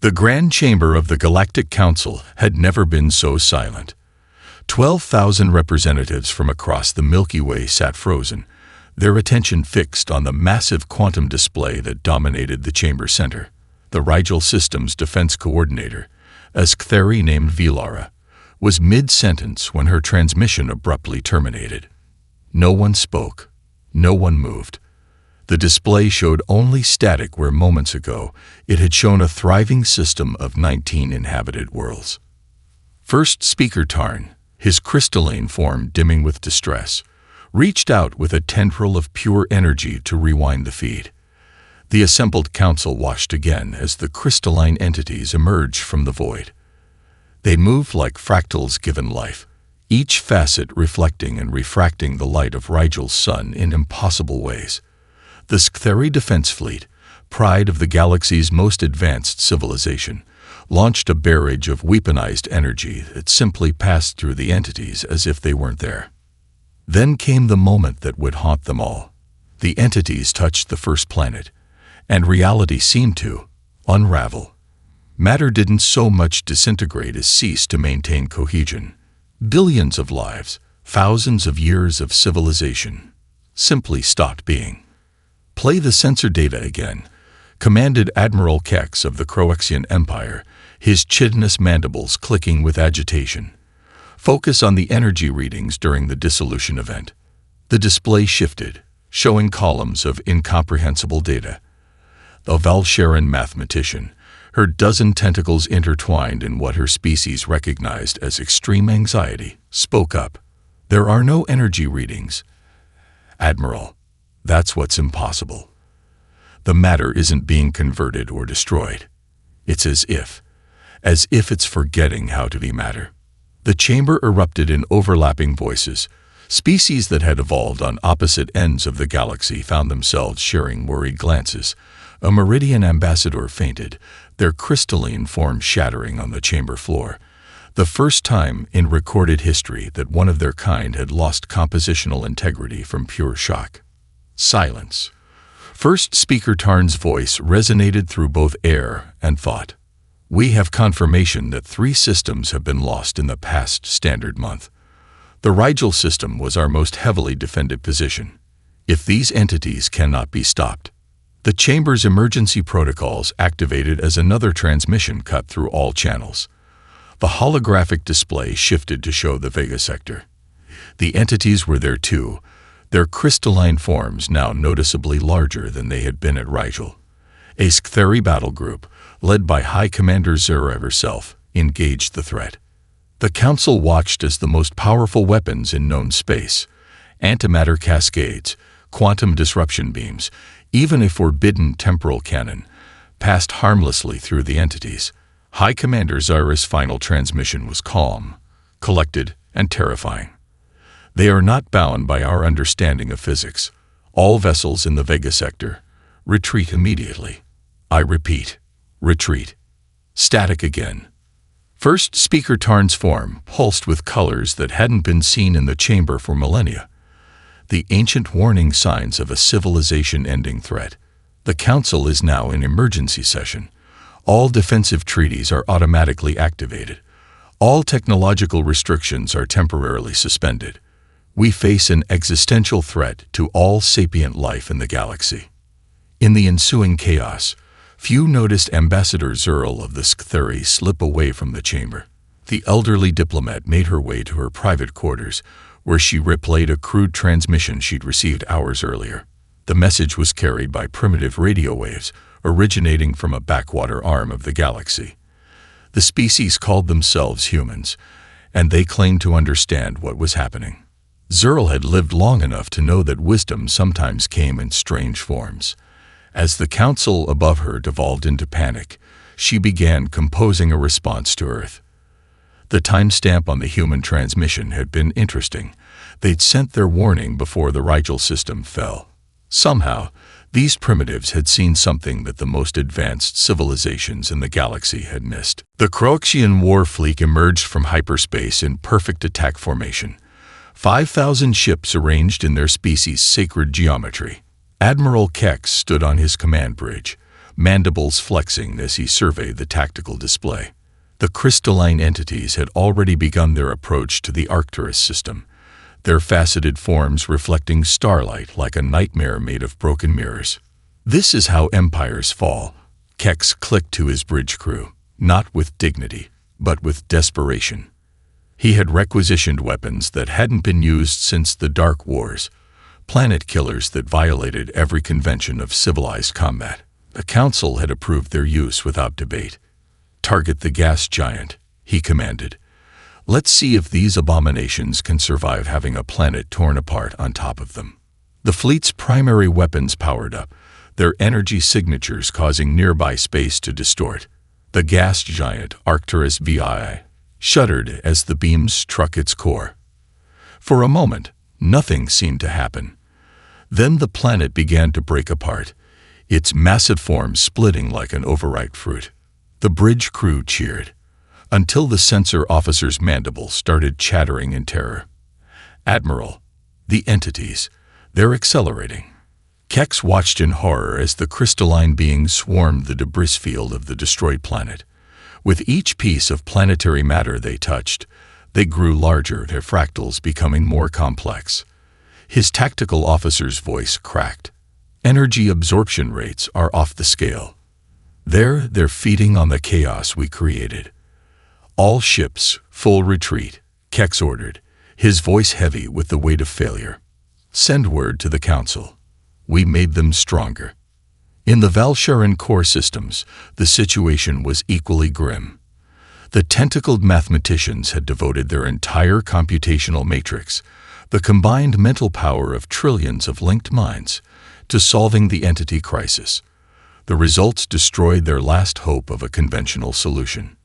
The Grand Chamber of the Galactic Council had never been so silent. 12,000 representatives from across the Milky Way sat frozen, their attention fixed on the massive quantum display that dominated the chamber center. The Rigel Systems defense coordinator, a Sktheri named Vilara, was mid-sentence when her transmission abruptly terminated. No one spoke. No one moved. The display showed only static where moments ago it had shown a thriving system of 19 inhabited worlds. First Speaker Tarn, his crystalline form dimming with distress, reached out with a tendril of pure energy to rewind the feed. The assembled council watched again as the crystalline entities emerged from the void. They moved like fractals given life, each facet reflecting and refracting the light of Rigel's sun in impossible ways. The Sktheri Defense Fleet, pride of the galaxy's most advanced civilization, launched a barrage of weaponized energy that simply passed through the entities as if they weren't there. Then came the moment that would haunt them all. The entities touched the first planet, and reality seemed to unravel. Matter didn't so much disintegrate as cease to maintain cohesion. Billions of lives, thousands of years of civilization, simply stopped being. "Play the sensor data again," commanded Admiral Kex of the Croaxian Empire, his chitinous mandibles clicking with agitation. "Focus on the energy readings during the dissolution event." The display shifted, showing columns of incomprehensible data. The Valsharan mathematician, her dozen tentacles intertwined in what her species recognized as extreme anxiety, spoke up. "There are no energy readings, Admiral. That's what's impossible. The matter isn't being converted or destroyed. It's as if it's forgetting how to be matter." The chamber erupted in overlapping voices. Species that had evolved on opposite ends of the galaxy found themselves sharing worried glances. A Meridian ambassador fainted, their crystalline form shattering on the chamber floor. The first time in recorded history that one of their kind had lost compositional integrity from pure shock. Silence. First Speaker Tarn's voice resonated through both air and thought. "We have confirmation that 3 systems have been lost in the past standard month. The Rigel system was our most heavily defended position. If these entities cannot be stopped..." The chamber's emergency protocols activated as another transmission cut through all channels. The holographic display shifted to show the Vega sector. The entities were there too, their crystalline forms now noticeably larger than they had been at Rigel. A Sktheri battle group, led by High Commander Zura herself, engaged the threat. The Council watched as the most powerful weapons in known space, antimatter cascades, quantum disruption beams, even a forbidden temporal cannon, passed harmlessly through the entities. High Commander Zura's final transmission was calm, collected, and terrifying. "They are not bound by our understanding of physics. All vessels in the Vega sector, retreat immediately. I repeat, retreat." Static again. First Speaker Tarn's form pulsed with colors that hadn't been seen in the chamber for millennia. The ancient warning signs of a civilization-ending threat. The Council is now in emergency session. All defensive treaties are automatically activated. All technological restrictions are temporarily suspended. We face an existential threat to all sapient life in the galaxy. In the ensuing chaos, few noticed Ambassador Zurl of the Sktheri slip away from the chamber. The elderly diplomat made her way to her private quarters, where she replayed a crude transmission she'd received hours earlier. The message was carried by primitive radio waves, originating from a backwater arm of the galaxy. The species called themselves humans, and they claimed to understand what was happening. Zurl had lived long enough to know that wisdom sometimes came in strange forms. As the Council above her devolved into panic, she began composing a response to Earth. The timestamp on the human transmission had been interesting. They'd sent their warning before the Rigel system fell. Somehow, these primitives had seen something that the most advanced civilizations in the galaxy had missed. The Croaxian war fleet emerged from hyperspace in perfect attack formation. 5,000 ships arranged in their species' sacred geometry. Admiral Kex stood on his command bridge, mandibles flexing as he surveyed the tactical display. The crystalline entities had already begun their approach to the Arcturus system, their faceted forms reflecting starlight like a nightmare made of broken mirrors. "This is how empires fall," Kex clicked to his bridge crew, not with dignity, but with desperation. He had requisitioned weapons that hadn't been used since the Dark Wars, planet killers that violated every convention of civilized combat. The Council had approved their use without debate. "Target the gas giant," he commanded. "Let's see if these abominations can survive having a planet torn apart on top of them." The fleet's primary weapons powered up, their energy signatures causing nearby space to distort. The gas giant, Arcturus VI, shuddered as the beams struck its core. For a moment, nothing seemed to happen. Then the planet began to break apart, its massive form splitting like an overripe fruit. The bridge crew cheered, until the sensor officer's mandibles started chattering in terror. "Admiral, the entities, they're accelerating." Kex watched in horror as the crystalline beings swarmed the debris field of the destroyed planet. With each piece of planetary matter they touched, they grew larger, their fractals becoming more complex. His tactical officer's voice cracked. "Energy absorption rates are off the scale. They're feeding on the chaos we created." "All ships, full retreat," Kex ordered, his voice heavy with the weight of failure. "Send word to the Council. We made them stronger." In the Valsharan core systems, the situation was equally grim. The tentacled mathematicians had devoted their entire computational matrix, the combined mental power of trillions of linked minds, to solving the entity crisis. The results destroyed their last hope of a conventional solution.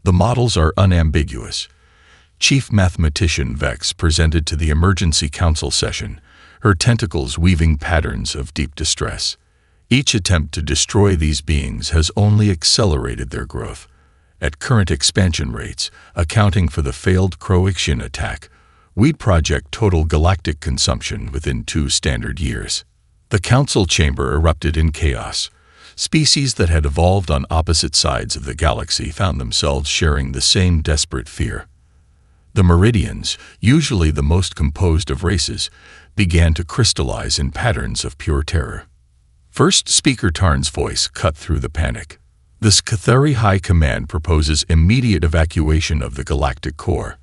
The models are unambiguous. Chief Mathematician Vex presented to the Emergency Council session, her tentacles weaving patterns of deep distress. Each attempt to destroy these beings has only accelerated their growth. At current expansion rates, accounting for the failed Croaxian attack, we'd project total galactic consumption within 2 standard years. The council chamber erupted in chaos. Species that had evolved on opposite sides of the galaxy found themselves sharing the same desperate fear. The Meridians, usually the most composed of races, began to crystallize in patterns of pure terror. First Speaker Tarn's voice cut through the panic. "The Scathari High Command proposes immediate evacuation of the galactic core.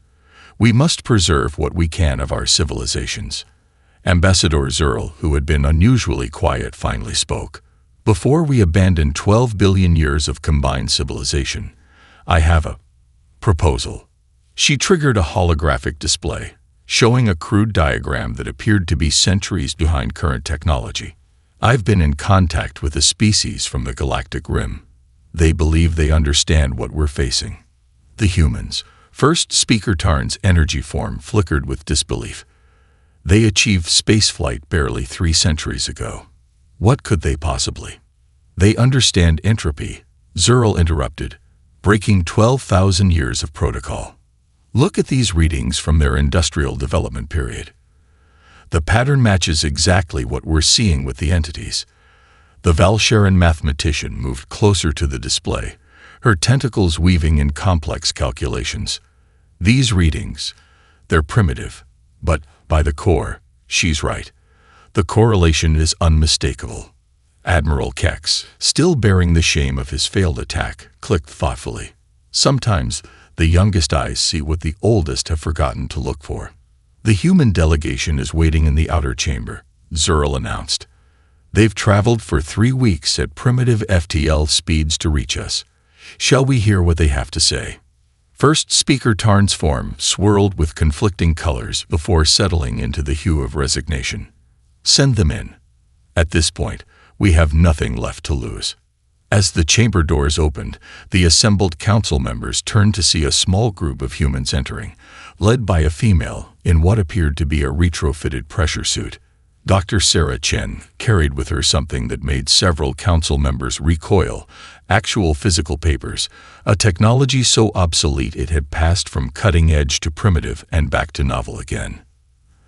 We must preserve what we can of our civilizations." Ambassador Zerl, who had been unusually quiet, finally spoke. "Before we abandon 12 billion years of combined civilization, I have a proposal." She triggered a holographic display, showing a crude diagram that appeared to be centuries behind current technology. "I've been in contact with a species from the galactic rim. They believe they understand what we're facing." The humans. First Speaker Tarn's energy form flickered with disbelief. "They achieved spaceflight barely 3 centuries ago. What could they possibly?" "They understand entropy," Zerl interrupted, "breaking 12,000 years of protocol. Look at these readings from their industrial development period. The pattern matches exactly what we're seeing with the entities." The Valsharan mathematician moved closer to the display, her tentacles weaving in complex calculations. "These readings, they're primitive, but by the core, she's right. The correlation is unmistakable." Admiral Kex, still bearing the shame of his failed attack, clicked thoughtfully. "Sometimes the youngest eyes see what the oldest have forgotten to look for." "The human delegation is waiting in the outer chamber," Zerl announced. "They've traveled for 3 weeks at primitive FTL speeds to reach us. Shall we hear what they have to say?" First Speaker Tarn's form swirled with conflicting colors before settling into the hue of resignation. "Send them in. At this point, we have nothing left to lose." As the chamber doors opened, the assembled council members turned to see a small group of humans entering, led by a female in what appeared to be a retrofitted pressure suit. Dr. Sarah Chen carried with her something that made several council members recoil: actual physical papers, a technology so obsolete it had passed from cutting edge to primitive and back to novel again.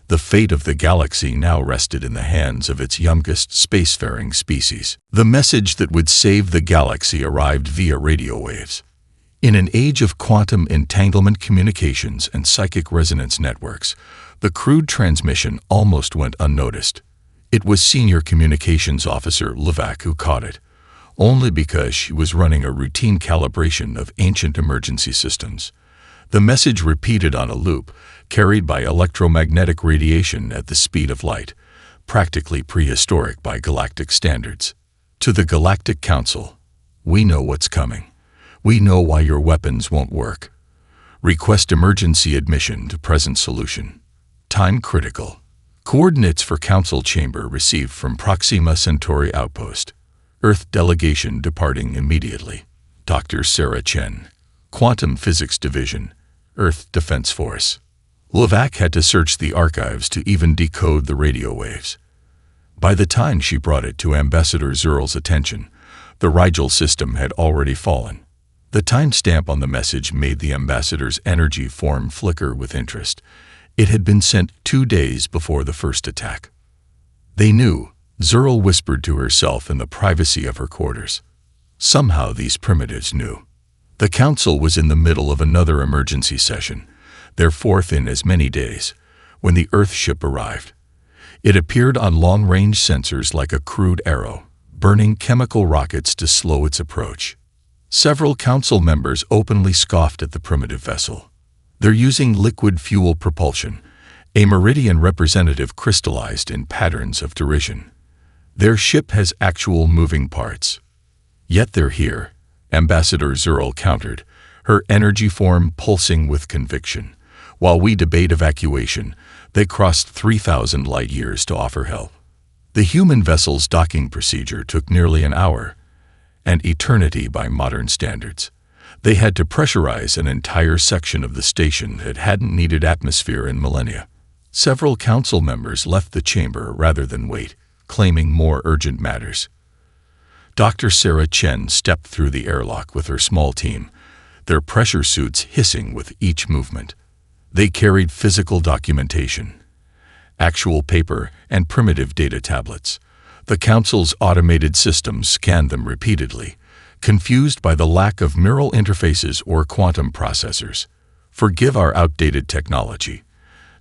The fate of the galaxy now rested in the hands of its youngest spacefaring species. The message that would save the galaxy arrived via radio waves. In an age of quantum entanglement communications and psychic resonance networks, the crude transmission almost went unnoticed. It was Senior Communications Officer Levac who caught it, only because she was running a routine calibration of ancient emergency systems. The message repeated on a loop, carried by electromagnetic radiation at the speed of light, practically prehistoric by galactic standards. To the Galactic Council, we know what's coming. We know why your weapons won't work. Request emergency admission to present solution. Time critical. Coordinates for Council Chamber received from Proxima Centauri Outpost. Earth delegation departing immediately. Dr. Sarah Chen. Quantum Physics Division. Earth Defense Force. Levac had to search the archives to even decode the radio waves. By the time she brought it to Ambassador Zurl's attention, the Rigel system had already fallen. The timestamp on the message made the ambassador's energy form flicker with interest. It had been sent 2 days before the first attack. They knew, Zurl whispered to herself in the privacy of her quarters. Somehow these primitives knew. The Council was in the middle of another emergency session, their fourth in as many days, when the Earth ship arrived. It appeared on long-range sensors like a crude arrow, burning chemical rockets to slow its approach. Several Council members openly scoffed at the primitive vessel. They're using liquid fuel propulsion, a Meridian representative crystallized in patterns of derision. Their ship has actual moving parts. Yet they're here, Ambassador Zurl countered, her energy form pulsing with conviction. While we debate evacuation, they crossed 3,000 light-years to offer help. The human vessel's docking procedure took nearly an hour, an eternity by modern standards. They had to pressurize an entire section of the station that hadn't needed atmosphere in millennia. Several Council members left the chamber rather than wait, claiming more urgent matters. Dr. Sarah Chen stepped through the airlock with her small team, their pressure suits hissing with each movement. They carried physical documentation, actual paper, and primitive data tablets. The Council's automated systems scanned them repeatedly, confused by the lack of neural interfaces or quantum processors. "Forgive our outdated technology,"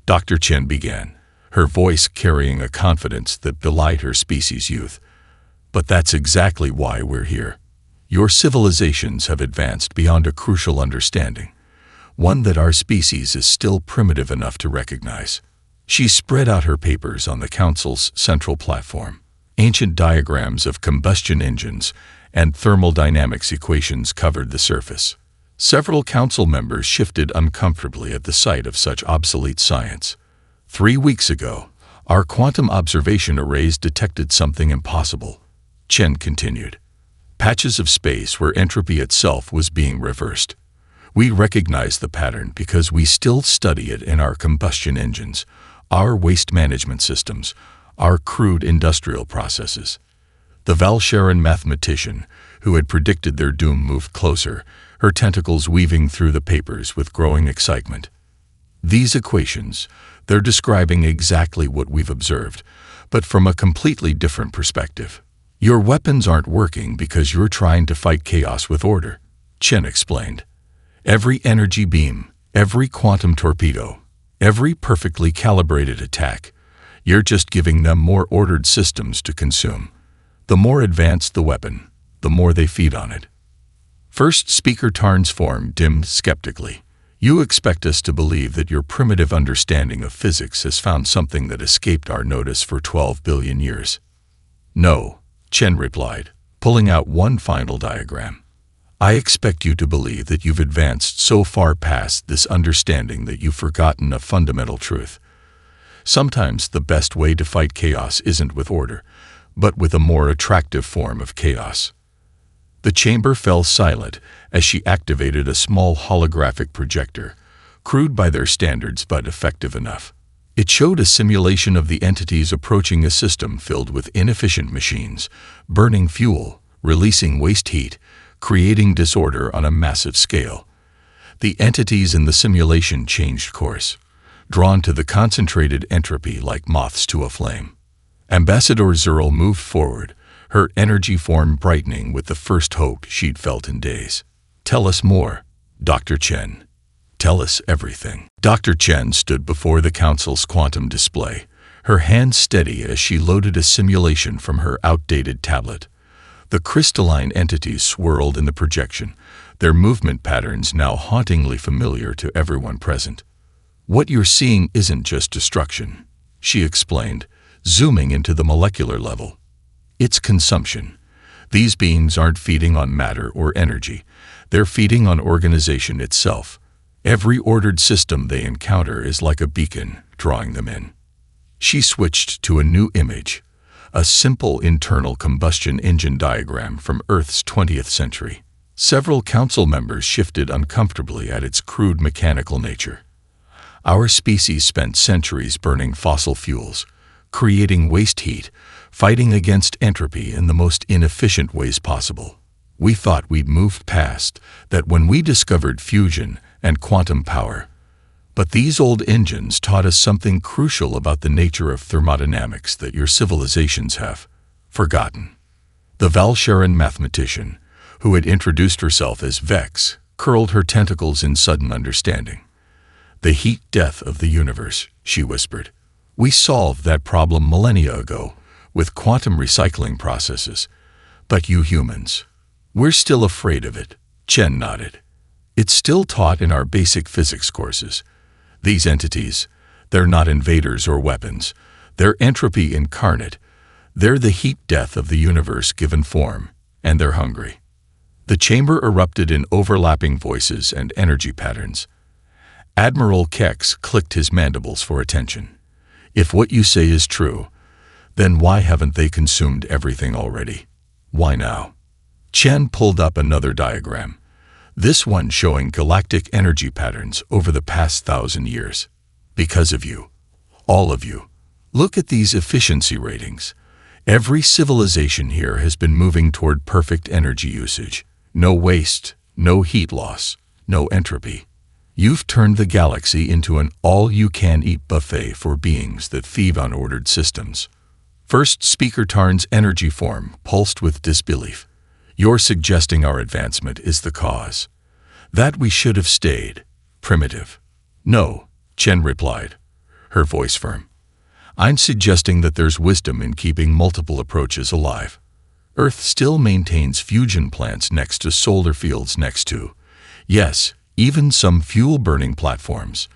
Dr. Chen began, her voice carrying a confidence that belied her species' youth. "But that's exactly why we're here. Your civilizations have advanced beyond a crucial understanding, one that our species is still primitive enough to recognize." She spread out her papers on the Council's central platform. Ancient diagrams of combustion engines and thermodynamics equations covered the surface. Several Council members shifted uncomfortably at the sight of such obsolete science. 3 weeks ago, our quantum observation arrays detected something impossible, Chen continued. Patches of space where entropy itself was being reversed. We recognize the pattern because we still study it in our combustion engines, our waste management systems, our crude industrial processes. The Valsharan mathematician, who had predicted their doom, moved closer, her tentacles weaving through the papers with growing excitement. These equations, they're describing exactly what we've observed, but from a completely different perspective. Your weapons aren't working because you're trying to fight chaos with order, Chen explained. Every energy beam, every quantum torpedo, every perfectly calibrated attack, you're just giving them more ordered systems to consume. The more advanced the weapon, the more they feed on it. First Speaker Tarn's form dimmed skeptically. You expect us to believe that your primitive understanding of physics has found something that escaped our notice for 12 billion years. No, Chen replied, pulling out one final diagram. I expect you to believe that you've advanced so far past this understanding that you've forgotten a fundamental truth. Sometimes the best way to fight chaos isn't with order, but with a more attractive form of chaos. The chamber fell silent as she activated a small holographic projector, crude by their standards but effective enough. It showed a simulation of the entities approaching a system filled with inefficient machines, burning fuel, releasing waste heat, creating disorder on a massive scale. The entities in the simulation changed course. drawn to the concentrated entropy like moths to a flame. Ambassador Zerl moved forward, her energy form brightening with the first hope she'd felt in days. "Tell us more, Dr. Chen. Tell us everything." Dr. Chen stood before the Council's quantum display, her hands steady as she loaded a simulation from her outdated tablet. The crystalline entities swirled in the projection, their movement patterns now hauntingly familiar to everyone present. "What you're seeing isn't just destruction," she explained, zooming into the molecular level. "It's consumption. These beings aren't feeding on matter or energy. They're feeding on organization itself. Every ordered system they encounter is like a beacon, drawing them in." She switched to a new image, a simple internal combustion engine diagram from Earth's 20th century. Several council members shifted uncomfortably at its crude mechanical nature. "Our species spent centuries burning fossil fuels, creating waste heat, fighting against entropy in the most inefficient ways possible. We thought we'd moved past that when we discovered fusion and quantum power. But these old engines taught us something crucial about the nature of thermodynamics that your civilizations have forgotten." The Valsharan mathematician, who had introduced herself as Vex, curled her tentacles in sudden understanding. "The heat death of the universe," she whispered. "We solved that problem millennia ago with quantum recycling processes. But you humans, we're still afraid of it." Chen nodded. "It's still taught in our basic physics courses. These entities, they're not invaders or weapons. They're entropy incarnate. They're the heat death of the universe given form, and they're hungry." The chamber erupted in overlapping voices and energy patterns. Admiral Kex clicked his mandibles for attention. "If what you say is true, then why haven't they consumed everything already? Why now?" Chen pulled up another diagram, this one showing galactic energy patterns over the past 1,000 years. "Because of you. All of you. Look at these efficiency ratings. Every civilization here has been moving toward perfect energy usage. No waste, no heat loss, no entropy. You've turned the galaxy into an all-you-can-eat buffet for beings that feed on ordered systems." First Speaker Tarn's energy form pulsed with disbelief. "You're suggesting our advancement is the cause. That we should have stayed primitive." "No," Chen replied, her voice firm. "I'm suggesting that there's wisdom in keeping multiple approaches alive. Earth still maintains fusion plants next to solar fields next to, yes, even some fuel-burning platforms.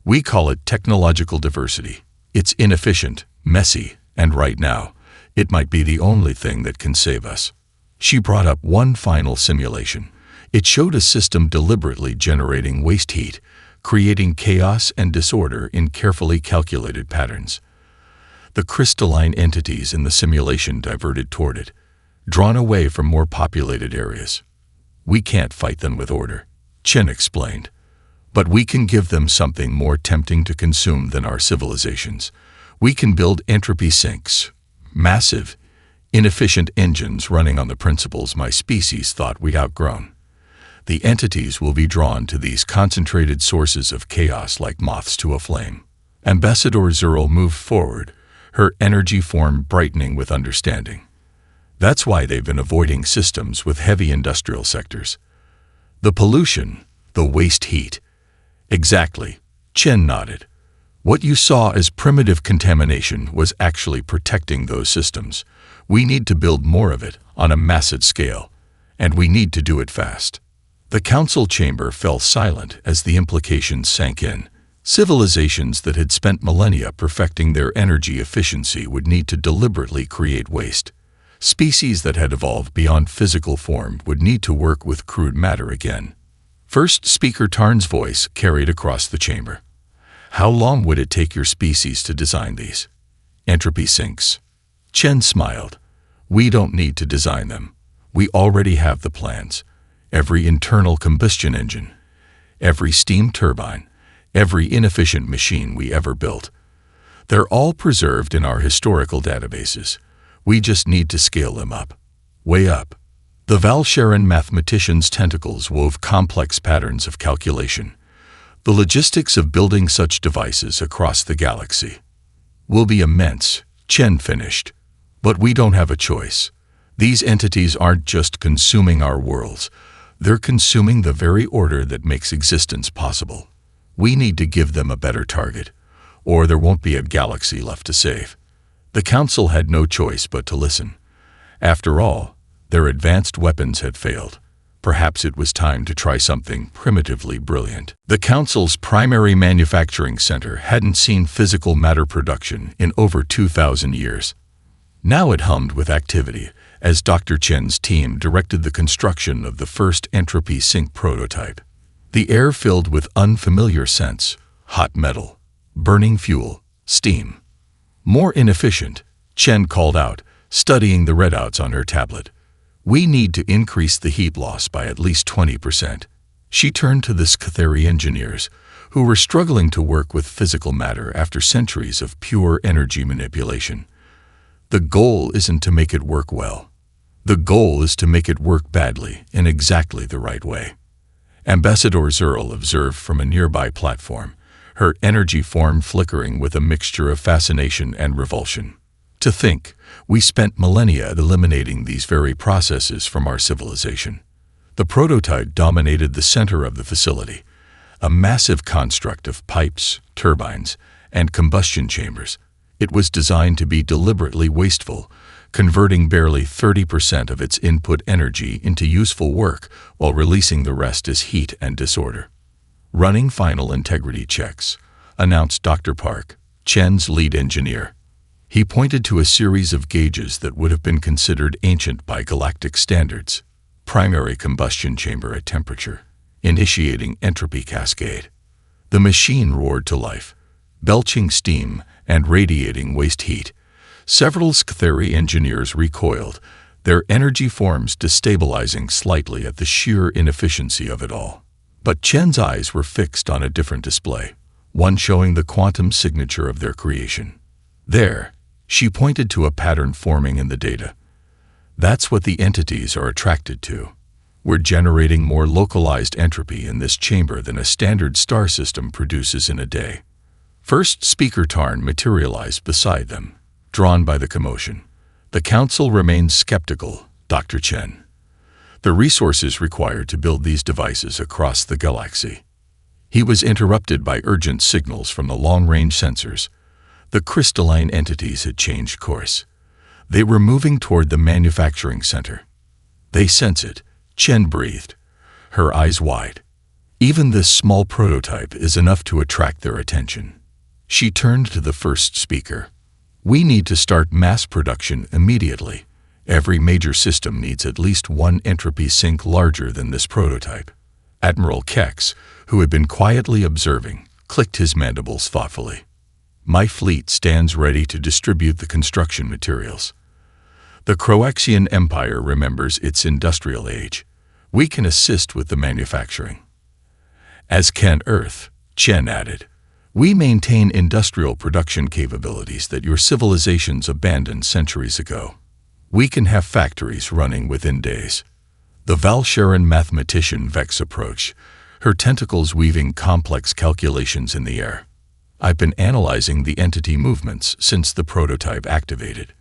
We call it technological diversity. It's inefficient, messy, and right now, it might be the only thing that can save us." She brought up one final simulation. It showed a system deliberately generating waste heat, creating chaos and disorder in carefully calculated patterns. The crystalline entities in the simulation diverted toward it, drawn away from more populated areas. "We can't fight them with order," Chen explained. "But we can give them something more tempting to consume than our civilizations. We can build entropy sinks, massive, inefficient engines running on the principles my species thought we'd outgrown. The entities will be drawn to these concentrated sources of chaos like moths to a flame." Ambassador Zerl moved forward, her energy form brightening with understanding. "That's why they've been avoiding systems with heavy industrial sectors. The pollution, the waste heat." "Exactly," Chen nodded. "What you saw as primitive contamination was actually protecting those systems. We need to build more of it on a massive scale, and we need to do it fast." The council chamber fell silent as the implications sank in. Civilizations that had spent millennia perfecting their energy efficiency would need to deliberately create waste. Species that had evolved beyond physical form would need to work with crude matter again. First Speaker Tarn's voice carried across the chamber. "How long would it take your species to design these entropy sinks?" Chen smiled. "We don't need to design them. We already have the plans. Every internal combustion engine, every steam turbine, every inefficient machine we ever built. They're all preserved in our historical databases. We just need to scale them up. Way up." The Valsharan mathematician's tentacles wove complex patterns of calculation. The logistics of building such devices across the galaxy will be immense, Chen finished. But we don't have a choice. These entities aren't just consuming our worlds, they're consuming the very order that makes existence possible. We need to give them a better target, or there won't be a galaxy left to save. The Council had no choice but to listen. After all, their advanced weapons had failed. Perhaps it was time to try something primitively brilliant. The Council's primary manufacturing center hadn't seen physical matter production in over 2,000 years. Now it hummed with activity as Dr. Chen's team directed the construction of the first entropy sink prototype. The air filled with unfamiliar scents, hot metal, burning fuel, steam. More inefficient, Chen called out, studying the readouts on her tablet. We need to increase the heat loss by at least 20%. She turned to the Scatheri engineers, who were struggling to work with physical matter after centuries of pure energy manipulation. The goal isn't to make it work well. The goal is to make it work badly in exactly the right way. Ambassador Zerl observed from a nearby platform, her energy form flickering with a mixture of fascination and revulsion. To think, we spent millennia eliminating these very processes from our civilization. The prototype dominated the center of the facility, a massive construct of pipes, turbines, and combustion chambers. It was designed to be deliberately wasteful, converting barely 30% of its input energy into useful work while releasing the rest as heat and disorder. Running final integrity checks, announced Dr. Park, Chen's lead engineer. He pointed to a series of gauges that would have been considered ancient by galactic standards. Primary combustion chamber at temperature, initiating entropy cascade. The machine roared to life, belching steam and radiating waste heat. Several Scatheri engineers recoiled, their energy forms destabilizing slightly at the sheer inefficiency of it all. But Chen's eyes were fixed on a different display, one showing the quantum signature of their creation. There, she pointed to a pattern forming in the data. That's what the entities are attracted to. We're generating more localized entropy in this chamber than a standard star system produces in a day. First Speaker Tarn materialized beside them, drawn by the commotion. The Council remained skeptical, Dr. Chen. The resources required to build these devices across the galaxy. He was interrupted by urgent signals from the long-range sensors. The crystalline entities had changed course. They were moving toward the manufacturing center. They sense it, Chen breathed, her eyes wide. Even this small prototype is enough to attract their attention. She turned to the first speaker. We need to start mass production immediately. Every major system needs at least one entropy sink larger than this prototype. Admiral Kex, who had been quietly observing, clicked his mandibles thoughtfully. My fleet stands ready to distribute the construction materials. The Croaxian Empire remembers its industrial age. We can assist with the manufacturing. As can Earth, Chen added. We maintain industrial production capabilities that your civilizations abandoned centuries ago. We can have factories running within days. The Valsharan mathematician Vex approached, her tentacles weaving complex calculations in the air. I've been analyzing the entity movements since the prototype activated.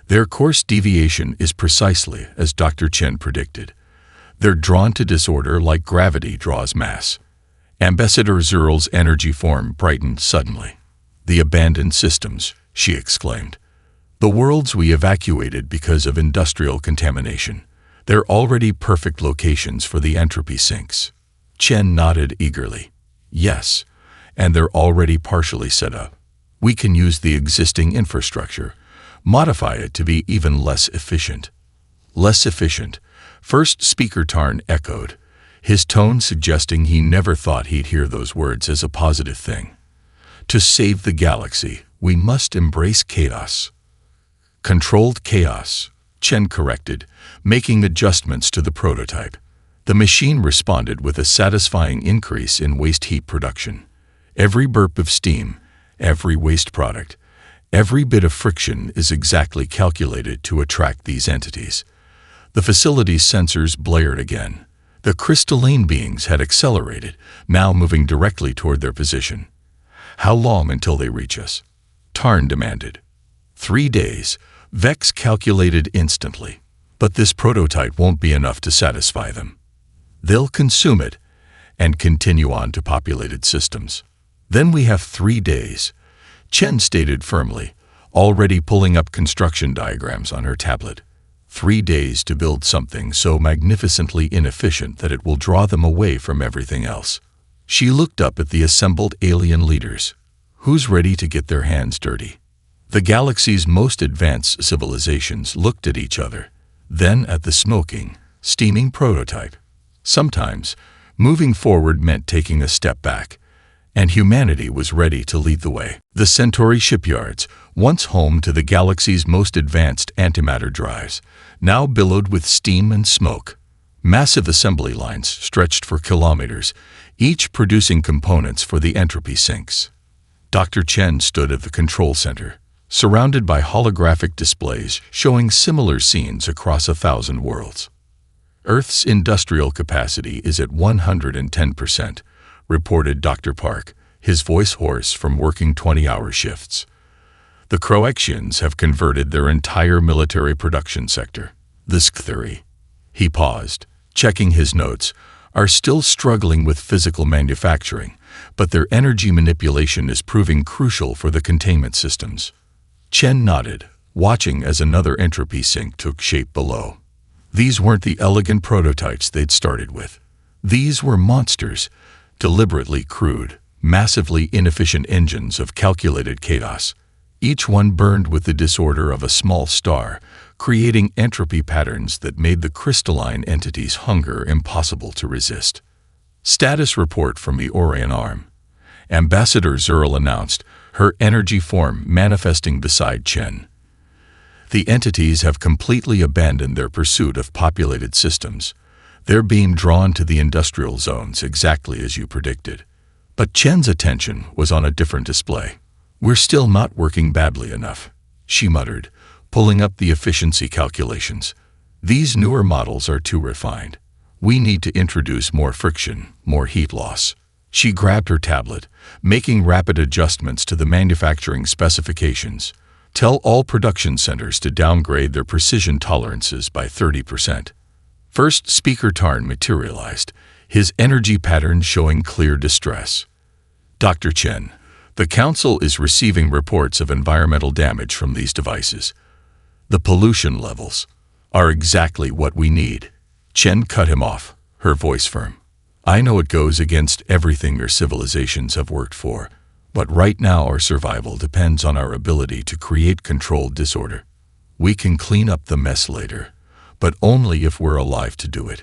Their course deviation is precisely as Dr. Chen predicted. They're drawn to disorder like gravity draws mass. Ambassador Zerl's energy form brightened suddenly. The abandoned systems, she exclaimed. The worlds we evacuated because of industrial contamination. They're already perfect locations for the entropy sinks. Chen nodded eagerly. Yes, and they're already partially set up. We can use the existing infrastructure, modify it to be even less efficient. Less efficient, First Speaker Tarn echoed, his tone suggesting he never thought he'd hear those words as a positive thing. To save the galaxy, we must embrace chaos. Controlled chaos, Chen corrected, making adjustments to the prototype. The machine responded with a satisfying increase in waste heat production. Every burp of steam, every waste product, every bit of friction is exactly calculated to attract these entities. The facility's sensors blared again, The crystalline beings had accelerated, now moving directly toward their position. "How long until they reach us?" Tarn demanded. 3 days, Vex calculated instantly. But this prototype won't be enough to satisfy them. They'll consume it and continue on to populated systems. "Then we have 3 days, Chen stated firmly, already pulling up construction diagrams on her tablet. 3 days to build something so magnificently inefficient that it will draw them away from everything else. She looked up at the assembled alien leaders. Who's ready to get their hands dirty? The galaxy's most advanced civilizations looked at each other, then at the smoking, steaming prototype. Sometimes, moving forward meant taking a step back, and humanity was ready to lead the way. The Centauri shipyards, once home to the galaxy's most advanced antimatter drives, now billowed with steam and smoke. Massive assembly lines stretched for kilometers, each producing components for the entropy sinks. Dr. Chen stood at the control center, surrounded by holographic displays showing similar scenes across 1,000 worlds. Earth's industrial capacity is at 110%, reported Dr. Park, his voice hoarse from working 20-hour shifts. The Croaxians have converted their entire military production sector. The Sktheri, he paused, checking his notes, are still struggling with physical manufacturing, but their energy manipulation is proving crucial for the containment systems. Chen nodded, watching as another entropy sink took shape below. These weren't the elegant prototypes they'd started with. These were monsters, deliberately crude, massively inefficient engines of calculated chaos. Each one burned with the disorder of a small star, creating entropy patterns that made the crystalline entity's hunger impossible to resist. Status report from the Orion Arm. Ambassador Zerl announced, her energy form manifesting beside Chen. The entities have completely abandoned their pursuit of populated systems. They're being drawn to the industrial zones exactly as you predicted. But Chen's attention was on a different display. We're still not working badly enough, she muttered, pulling up the efficiency calculations. These newer models are too refined. We need to introduce more friction, more heat loss. She grabbed her tablet, making rapid adjustments to the manufacturing specifications. Tell all production centers to downgrade their precision tolerances by 30%. First Speaker Tarn materialized, his energy pattern showing clear distress. Dr. Chen, the Council is receiving reports of environmental damage from these devices. The pollution levels are exactly what we need. Chen cut him off, her voice firm. I know it goes against everything your civilizations have worked for, but right now our survival depends on our ability to create controlled disorder. We can clean up the mess later, but only if we're alive to do it.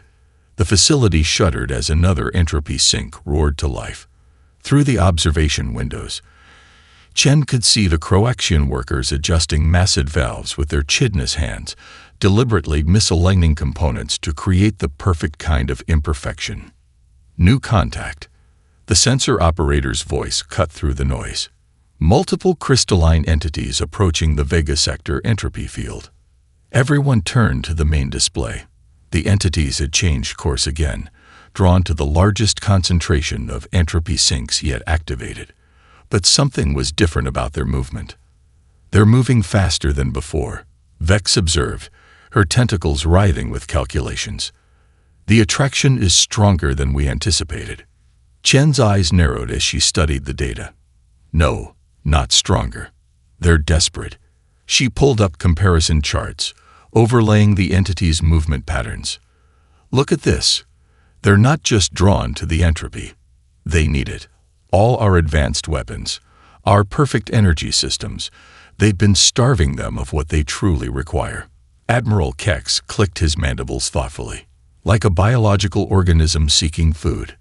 The facility shuddered as another entropy sink roared to life. Through the observation windows, Chen could see the Croaxian workers adjusting massive valves with their chidness hands, deliberately misaligning components to create the perfect kind of imperfection. New contact. The sensor operator's voice cut through the noise. Multiple crystalline entities approaching the Vega sector entropy field. Everyone turned to the main display. The entities had changed course again, drawn to the largest concentration of entropy sinks yet activated. But something was different about their movement. They're moving faster than before, Vex observed, her tentacles writhing with calculations. The attraction is stronger than we anticipated. Chen's eyes narrowed as she studied the data. No, not stronger. They're desperate. She pulled up comparison charts, overlaying the entity's movement patterns. Look at this. They're not just drawn to the entropy. They need it. All our advanced weapons, our perfect energy systems, they'd been starving them of what they truly require. Admiral Kex clicked his mandibles thoughtfully, like a biological organism seeking food.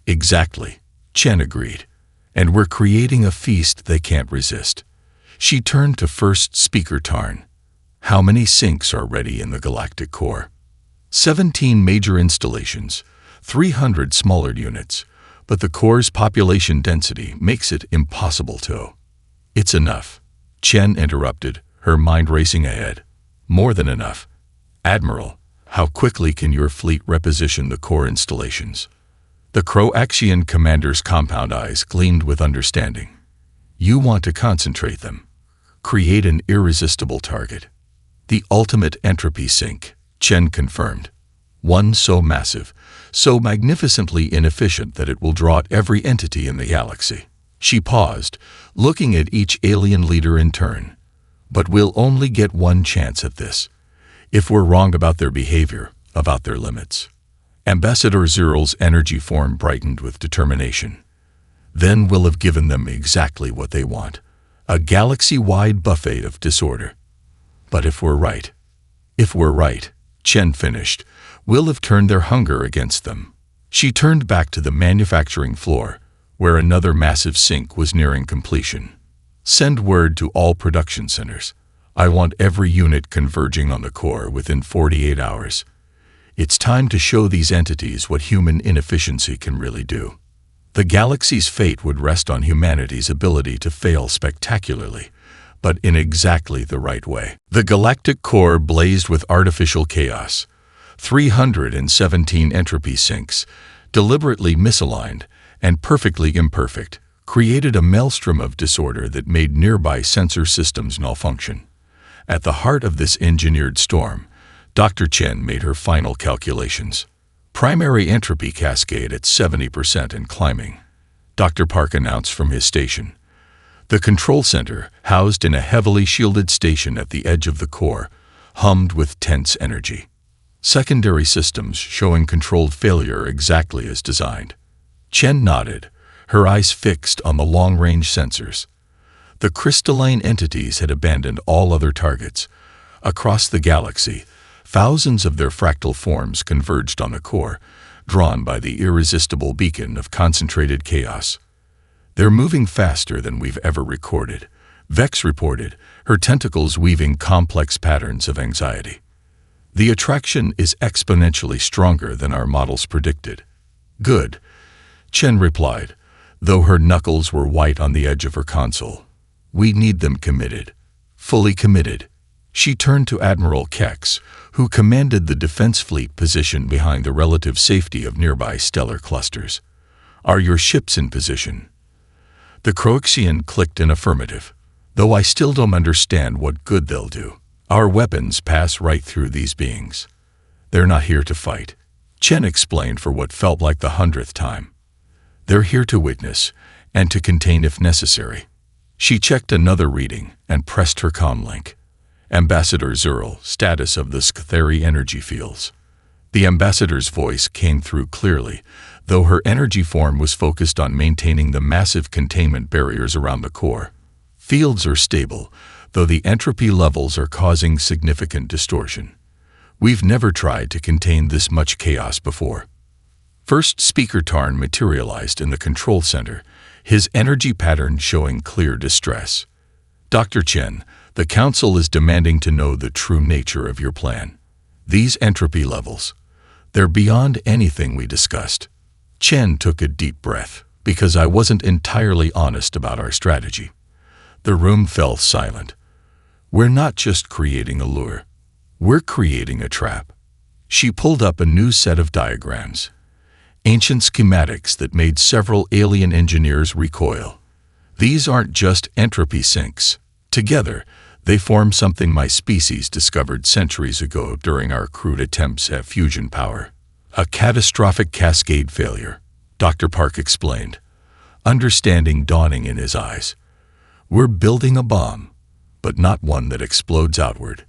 Exactly, Chen agreed. And we're creating a feast they can't resist. She turned to First Speaker Tarn. How many sinks are ready in the galactic core? 17 major installations, 300 smaller units, but the core's population density makes it impossible to. It's enough, Chen interrupted, her mind racing ahead. More than enough. Admiral, How quickly can your fleet reposition the core installations? The Croaxian commander's compound eyes gleamed with understanding. You want to concentrate them. Create an irresistible target. The ultimate entropy sink, Chen confirmed. One so massive, so magnificently inefficient that it will draw every entity in the galaxy. She paused, looking at each alien leader in turn. But we'll only get one chance at this. If we're wrong about their behavior, about their limits. Ambassador Zeral's energy form brightened with determination. Then we'll have given them exactly what they want. A galaxy-wide buffet of disorder. But if we're right, Chen finished, we'll have turned their hunger against them. She turned back to the manufacturing floor, where another massive sink was nearing completion. Send word to all production centers. I want every unit converging on the core within 48 hours. It's time to show these entities what human inefficiency can really do. The galaxy's fate would rest on humanity's ability to fail spectacularly, but in exactly the right way. The galactic core blazed with artificial chaos. 317 entropy sinks, deliberately misaligned and perfectly imperfect, created a maelstrom of disorder that made nearby sensor systems malfunction. At the heart of this engineered storm, Dr. Chen made her final calculations. Primary entropy cascade at 70% and climbing. Dr. Park announced from his station. The control center, housed in a heavily shielded station at the edge of the core, hummed with tense energy. Secondary systems showing controlled failure exactly as designed. Chen nodded, her eyes fixed on the long-range sensors. The crystalline entities had abandoned all other targets. Across the galaxy, thousands of their fractal forms converged on the core, drawn by the irresistible beacon of concentrated chaos. They're moving faster than we've ever recorded, Vex reported, her tentacles weaving complex patterns of anxiety. The attraction is exponentially stronger than our models predicted. Good, Chen replied, though her knuckles were white on the edge of her console. We need them committed, fully committed. She turned to Admiral Kex, who commanded the defense fleet positioned behind the relative safety of nearby stellar clusters. Are your ships in position? The Croaxian clicked in affirmative. Though I still don't understand what good they'll do. Our weapons pass right through these beings. They're not here to fight, Chen explained for what felt like the 100th time. They're here to witness, and to contain if necessary. She checked another reading and pressed her comm link. Ambassador Zeral, status of the Scatheri energy fields. The ambassador's voice came through clearly, though her energy form was focused on maintaining the massive containment barriers around the core. Fields are stable, though the entropy levels are causing significant distortion. We've never tried to contain this much chaos before. First Speaker Tarn materialized in the control center, his energy pattern showing clear distress. Dr. Chen, the Council is demanding to know the true nature of your plan. These entropy levels, they're beyond anything we discussed. Chen took a deep breath, because I wasn't entirely honest about our strategy. The room fell silent. We're not just creating a lure. We're creating a trap. She pulled up a new set of diagrams. Ancient schematics that made several alien engineers recoil. These aren't just entropy sinks. Together, they form something my species discovered centuries ago during our crude attempts at fusion power. A catastrophic cascade failure, Dr. Park explained, understanding dawning in his eyes. We're building a bomb, but not one that explodes outward.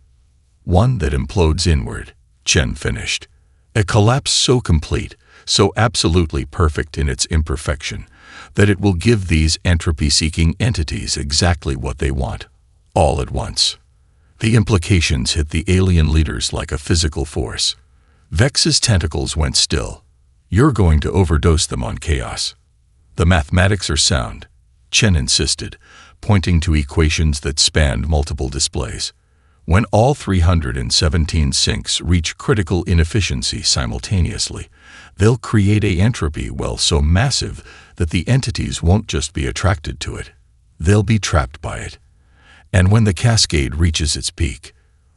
One that implodes inward, Chen finished. A collapse so complete, so absolutely perfect in its imperfection, that it will give these entropy-seeking entities exactly what they want, all at once. The implications hit the alien leaders like a physical force. Vex's tentacles went still. You're going to overdose them on chaos. The mathematics are sound, Chen insisted, pointing to equations that spanned multiple displays. When all 317 sinks reach critical inefficiency simultaneously, they'll create a entropy well so massive that the entities won't just be attracted to it. They'll be trapped by it. And when the cascade reaches its peak,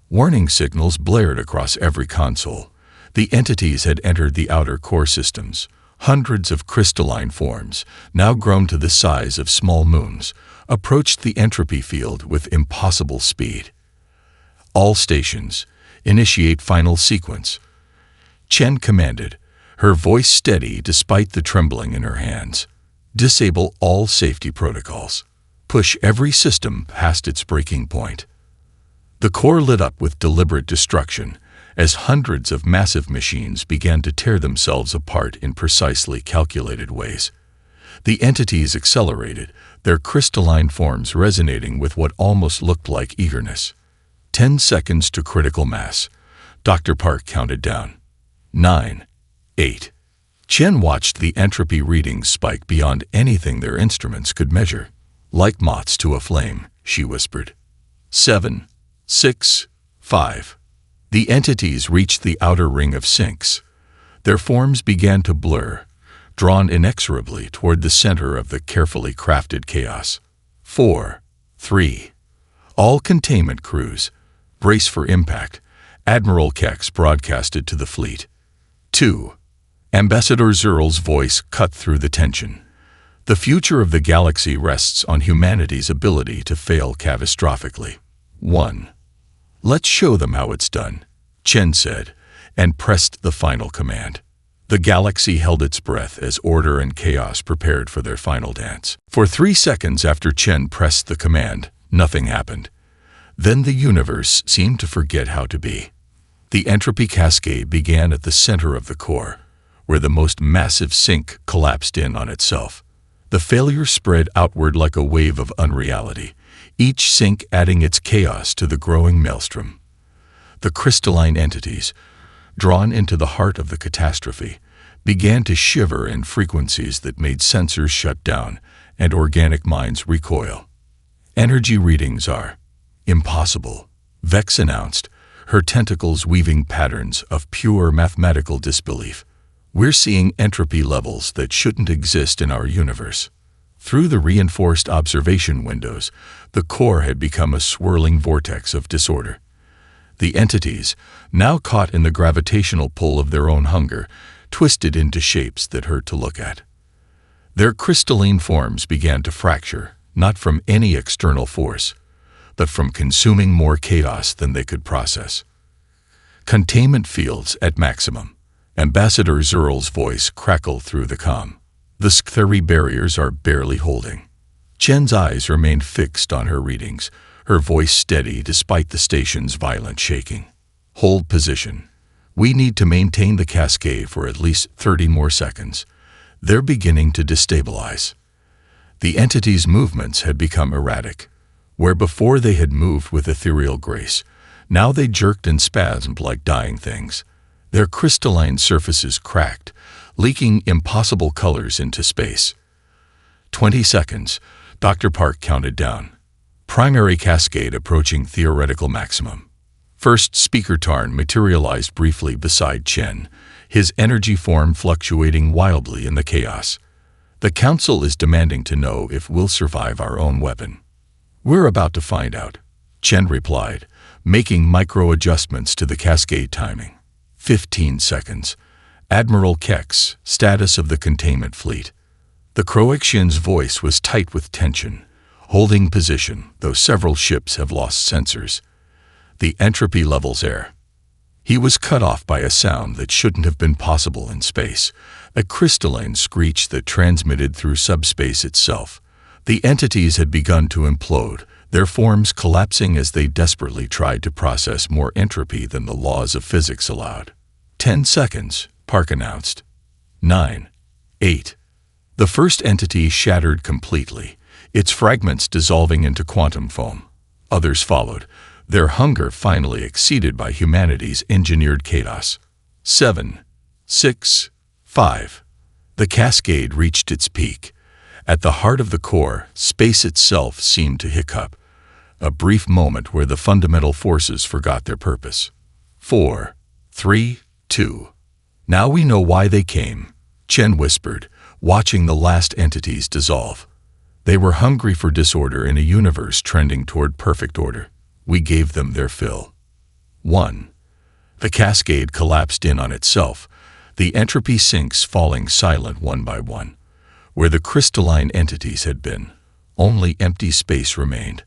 warning signals blared across every console, The entities had entered the outer core systems. Hundreds of crystalline forms, now grown to the size of small moons, approached the entropy field with impossible speed. All stations, initiate final sequence. Chen commanded, her voice steady despite the trembling in her hands. Disable all safety protocols. Push every system past its breaking point. The core lit up with deliberate destruction as hundreds of massive machines began to tear themselves apart in precisely calculated ways. The entities accelerated, their crystalline forms resonating with what almost looked like eagerness. 10 seconds to critical mass. Dr. Park counted down. 9, 8. Chen watched the entropy readings spike beyond anything their instruments could measure. Like moths to a flame, she whispered. 7, 6, 5. The entities reached the outer ring of sinks. Their forms began to blur, drawn inexorably toward the center of the carefully crafted chaos. 4, 3. All containment crews, brace for impact, Admiral Kex broadcasted to the fleet. 2. Ambassador Zurl's voice cut through the tension. The future of the galaxy rests on humanity's ability to fail catastrophically. 1. Let's show them how it's done, Chen said, and pressed the final command. The galaxy held its breath as order and chaos prepared for their final dance. For 3 seconds after Chen pressed the command, nothing happened. Then the universe seemed to forget how to be. The entropy cascade began at the center of the core, where the most massive sink collapsed in on itself. The failure spread outward like a wave of unreality, each sink adding its chaos to the growing maelstrom. The crystalline entities, drawn into the heart of the catastrophe, began to shiver in frequencies that made sensors shut down and organic minds recoil. Energy readings are impossible, Vex announced, her tentacles weaving patterns of pure mathematical disbelief. We're seeing entropy levels that shouldn't exist in our universe. Through the reinforced observation windows, the core had become a swirling vortex of disorder. The entities, now caught in the gravitational pull of their own hunger, twisted into shapes that hurt to look at. Their crystalline forms began to fracture, not from any external force, but from consuming more chaos than they could process. Containment fields at maximum. Ambassador Zurl's voice crackled through the comm. The Sktheri barriers are barely holding. Chen's eyes remained fixed on her readings, her voice steady despite the station's violent shaking. Hold position. We need to maintain the cascade for at least 30 more seconds. They're beginning to destabilize. The entity's movements had become erratic. Where before they had moved with ethereal grace, now they jerked and spasmed like dying things. Their crystalline surfaces cracked, leaking impossible colors into space. 20 seconds, Dr. Park counted down. Primary cascade approaching theoretical maximum. First speaker Tarn materialized briefly beside Chen, his energy form fluctuating wildly in the chaos. The Council is demanding to know if we'll survive our own weapon. We're about to find out, Chen replied, making micro-adjustments to the cascade timing. 15 seconds. Admiral Kex, status of the containment fleet. The Croaxian's voice was tight with tension, holding position, though several ships have lost sensors. The entropy levels air. He was cut off by a sound that shouldn't have been possible in space, a crystalline screech that transmitted through subspace itself. The entities had begun to implode, their forms collapsing as they desperately tried to process more entropy than the laws of physics allowed. 10 seconds, Park announced. 9, 8. The first entity shattered completely, its fragments dissolving into quantum foam. Others followed, their hunger finally exceeded by humanity's engineered chaos. 7, 6, 5. The cascade reached its peak. At the heart of the core, space itself seemed to hiccup, a brief moment where the fundamental forces forgot their purpose. 4, 3, 2. Now we know why they came, Chen whispered, watching the last entities dissolve. They were hungry for disorder in a universe trending toward perfect order. We gave them their fill. 1. The cascade collapsed in on itself. The entropy sinks, falling silent one by one. Where the crystalline entities had been, only empty space remained.